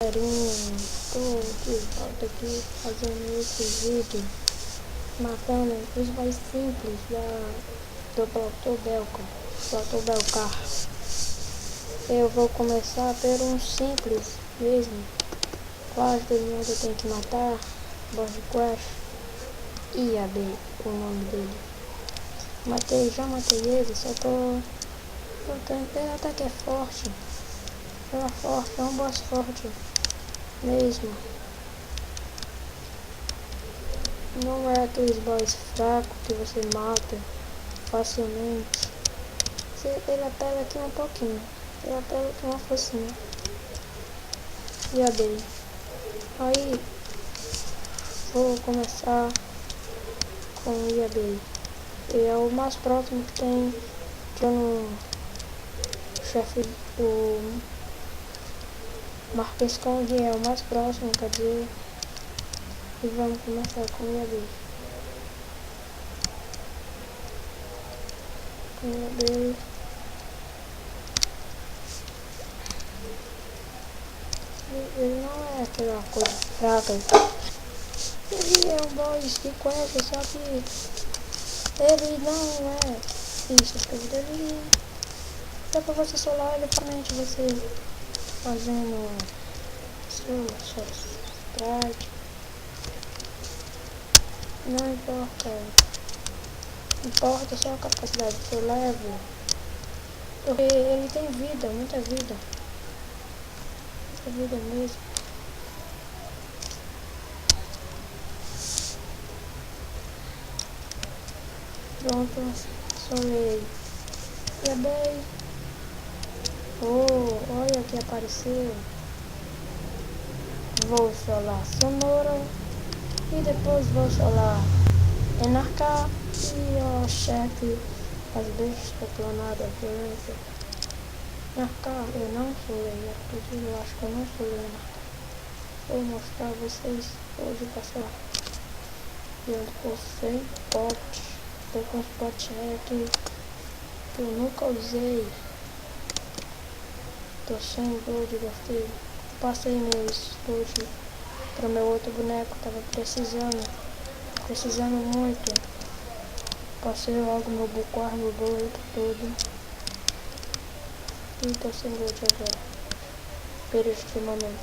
Galerinha, estou de volta aqui fazendo esse vídeo matando os mais simples do Dr. Belcar. Eu vou começar por um simples mesmo. Quase todo mundo tem que matar. Boss Crash e AB, o nome dele. Já matei ele, só tô tentando. Ele até que é forte. É um boss forte mesmo. Não é aqueles boss fracos que você mata facilmente. Ele apela aqui um pouquinho. Ele apela aqui uma focinha. E a dele. Aí vou começar com o IAB. Ele é o mais próximo que tem. Tirando o chefe, o Marquês Kong é o mais próximo, quer dizer. E vamos começar com o IAB. Com o IAB. Ele não é aquela coisa fraca. Ele é um boss de quest, só que ele não é isso. Ele dá pra você solar ele somente você fazendo sua sprite. Não importa. Importa só a capacidade do seu level. Porque ele tem vida, muita vida. Muita vida mesmo. Pronto, solei. E bem. Oh, olha o que apareceu. Vou solar Sonora. E depois vou solar NRK e o chefe das bestas clonadas violência. NRK eu não solei, inclusive eu acho que eu não solei NRK. Vou mostrar a vocês hoje passar. Eu tô sem pote. Tô com os potes aqui que eu nunca usei. Tô sem gold, gastei. Passei meus gold para meu outro boneco, tava precisando muito. Passei logo meu buquar, meu gold todo. E tô sem gold agora. Por este momento.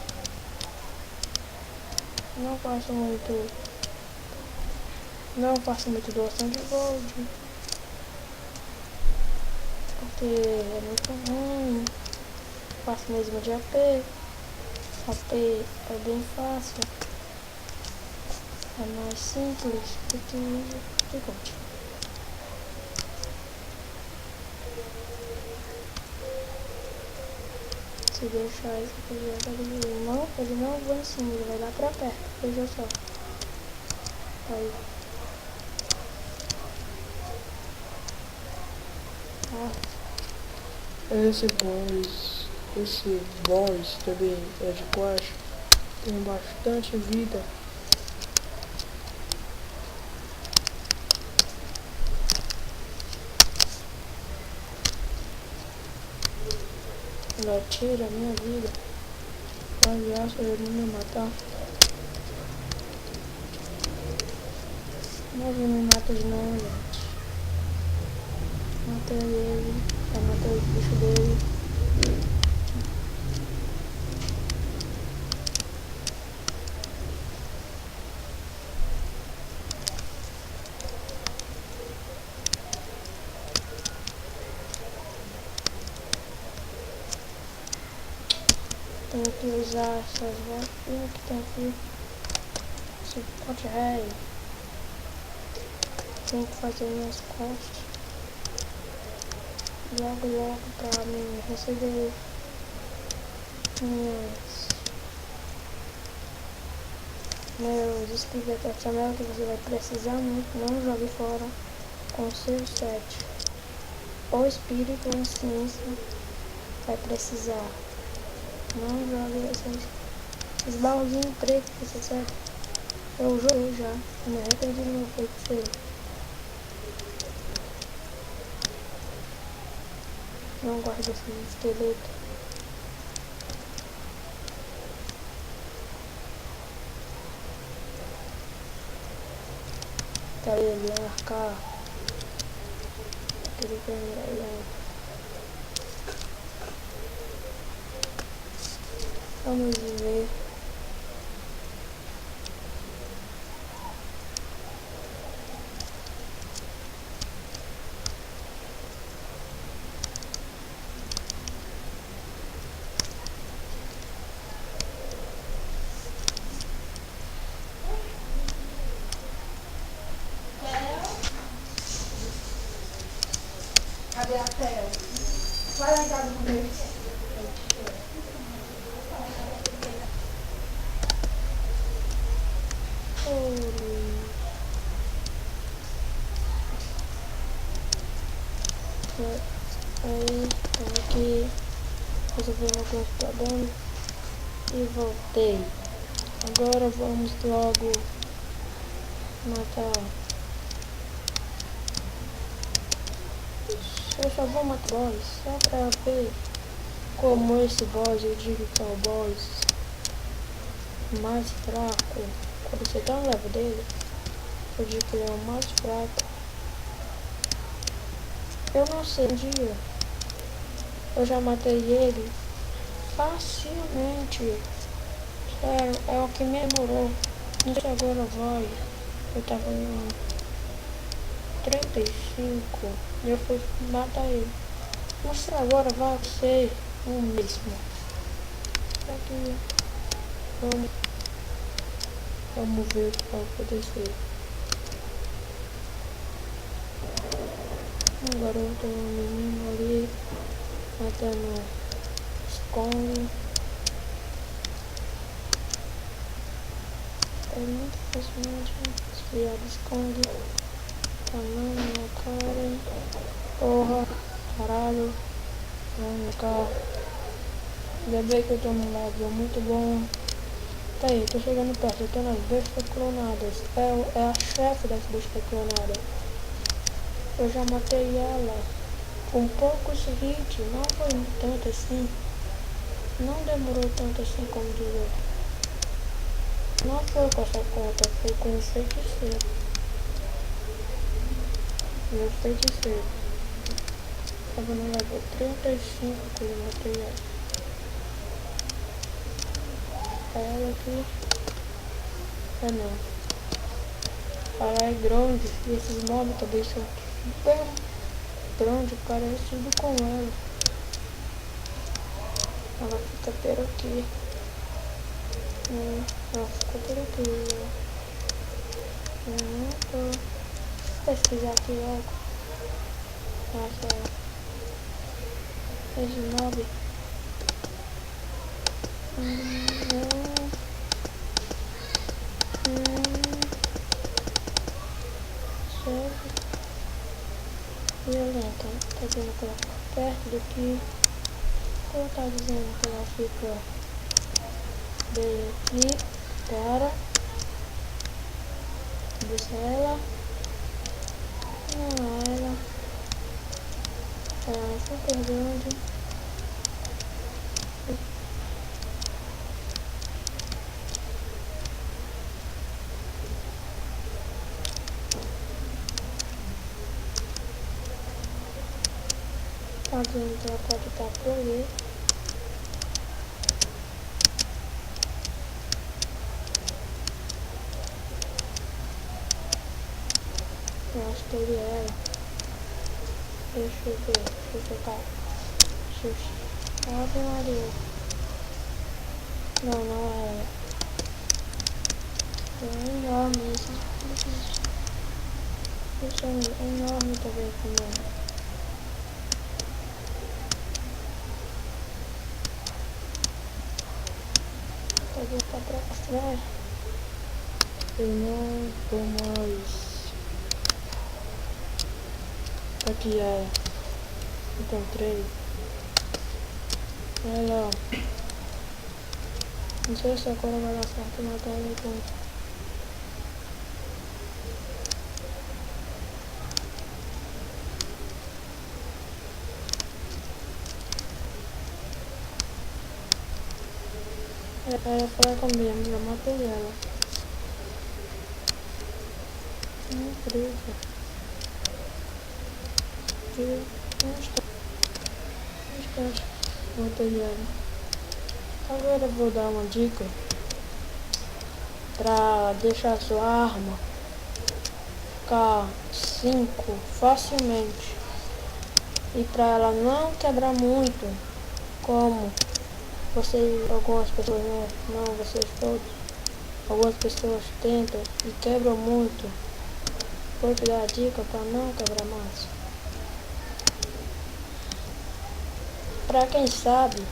Não faço muito doação de gold. Porque é muito ruim. Faço mesmo de AP. AP é bem fácil. É mais simples do que de gold. Se deixar isso aqui, ele não vai em cima, ele vai lá pra perto. Veja só. Aí. Esse boss também é de quest, tem bastante vida. Ele atira a minha vida. Aliás, ele não me matar. Mas ele me mata de novo, gente. Matei ele. Já matei o bicho dele. Tenho que usar essas vacinas que tem aqui. Esse pote rei. Tenho que fazer minhas costas. Logo pra mim receber meus skills personal que você vai precisar muito. Não jogue fora com seu set. Ou espírito ou ciência vai precisar. Não jogue esses baúzinhos pretos que você sabe. Eu joguei já. Eu me arrependi do meu feiticeiro. Não gosto desse esqueleto. Tá ele, arcar. Aquele canelão. Vamos ver. Cadê a tela? Vai lá em casa comigo. Aí, tô aqui resolvendo alguns problemas e voltei. Agora vamos logo matar. Eu só vou matar boss só pra ver como esse boss, eu digo que é o boss mais fraco. Quando você dá um level dele, eu digo que ele é o mais fraco. Eu não sei, um dia eu já matei ele facilmente. Sério, é o que me demorou. Não sei se agora vai. Eu tava em 35 e eu fui matar ele. Não sei se agora vai ser o mesmo. Aqui, vamos ver o que vai acontecer. Agora eu tô um menino ali matando esconde. É muito facilmente desviar do esconde. Tá na minha cara. Porra, caralho. Vamos cá. Ainda bem que eu tô num lado muito bom. Tá aí, tô chegando perto, eu tô nas bestas clonadas. É a chefe das bestas clonadas. Eu já matei ela com poucos hits, não foi tanto assim. Não demorou tanto assim como dizer. Não foi com essa conta, foi com o feiticeiro. Meu feiticeiro. Tava no level 35 que eu matei ela. Ela aqui. Ah não. Ela é grande e esses mobs também são super grandes, parecido com ela. Ela fica por aqui. Ela fica por aqui. Vou pesquisar aqui logo. Nossa, esse mob. Violenta. Tá dizendo que ela fica perto daqui. Ou tá dizendo que ela fica bem aqui. Para. Deixa ela. Não, ela. Ela é super grande. Tá dizendo que ela pode estar por ali. Eu acho que ele é ela. Deixa eu ver. Deixa eu tocar. Ave Maria. Não, não é ela. É enorme esse. Isso é enorme também também. Pode estar pra trás. Eu não vou mais. Aqui é. Encontrei. Ela. Não sei se agora vai dar certo matar ela com. Era fraca mesmo, já matei ela. uma empresa de construção material. Agora eu vou dar uma dica para deixar sua arma ficar 5 facilmente e para ela não quebrar muito, como vocês, algumas pessoas, né, não vocês todos, algumas pessoas tentam e quebram muito. Vou te dar a dica para não quebrar mais. Para quem sabe,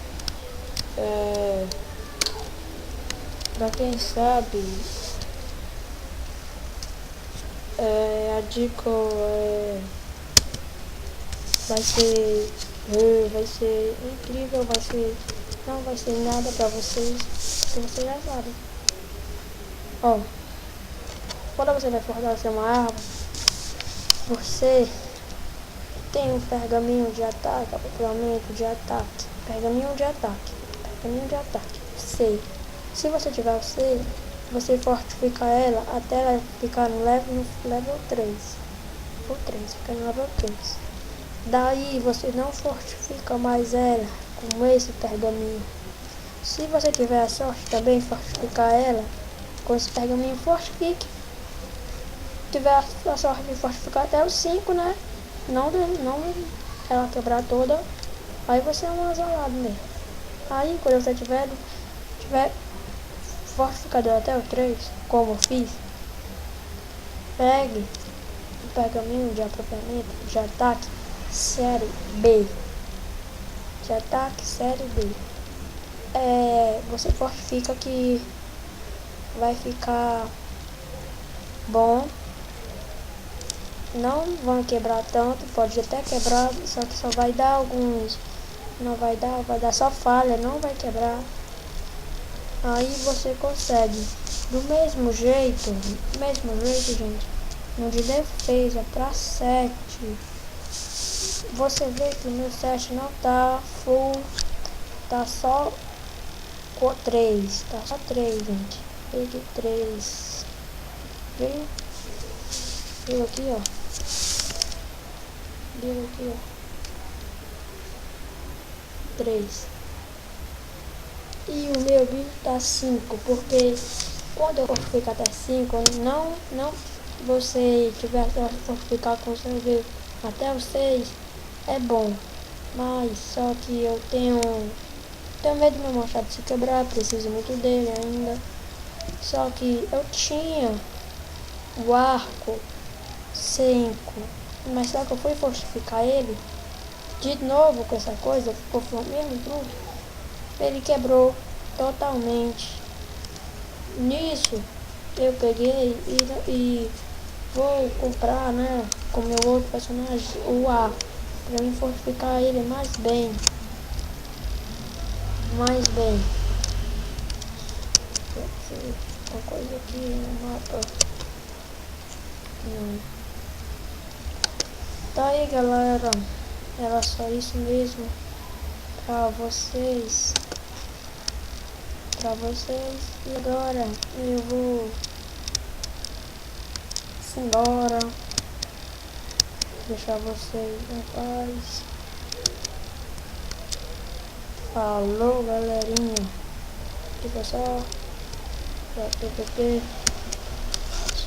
a dica vai ser incrível, não vai ser nada pra vocês, que vocês já sabem. Ó, quando você vai fortalecer uma arma, você tem um pergaminho de ataque, acoplamento de ataque, pergaminho de ataque, C. Se você tiver o C, você fortifica ela até ela ficar no level 3. O 3, fica no level 3. Daí você não fortifica mais ela com esse pergaminho. Se você tiver a sorte também fortificar ela com esse pergaminho, fortifique. Tiver a sorte de fortificar até o 5, né? Não ela quebrar toda, aí você é um azarado mesmo. Aí quando você tiver fortificado até o 3, como eu fiz, pegue o pergaminho de apropriamento de ataque série B. De ataque série B. Você fortifica que vai ficar bom. Não vão quebrar tanto, pode até quebrar, só que só vai dar alguns. Não vai dar só falha, não vai quebrar. Aí você consegue. Do mesmo jeito, gente, no de defesa para 7. Você vê que o meu 7 não tá full, tá só 3, tá só 3, gente. Peguei 3. Viu aqui, ó. Viu aqui, ó. 3. E o meu bicho tá 5, porque quando eu fortificar até 5, não você tiver a fortificar com seu bicho até o 6, é bom. Mas só que eu tenho medo do meu machado se quebrar, preciso muito dele ainda. Só que eu tinha o arco 5, mas só que eu fui fortificar ele de novo com essa coisa, ficou mesmo tudo. Ele quebrou totalmente. Nisso eu peguei e vou comprar, né, com meu outro personagem, o A, pra mim fortificar ele mais bem. Uma coisa aqui no mapa. Não. Tá aí, galera. Era só isso mesmo pra vocês. E agora eu vou embora. Deixar vocês em paz. Falou, galerinha. Aqui pessoal. PPP. X.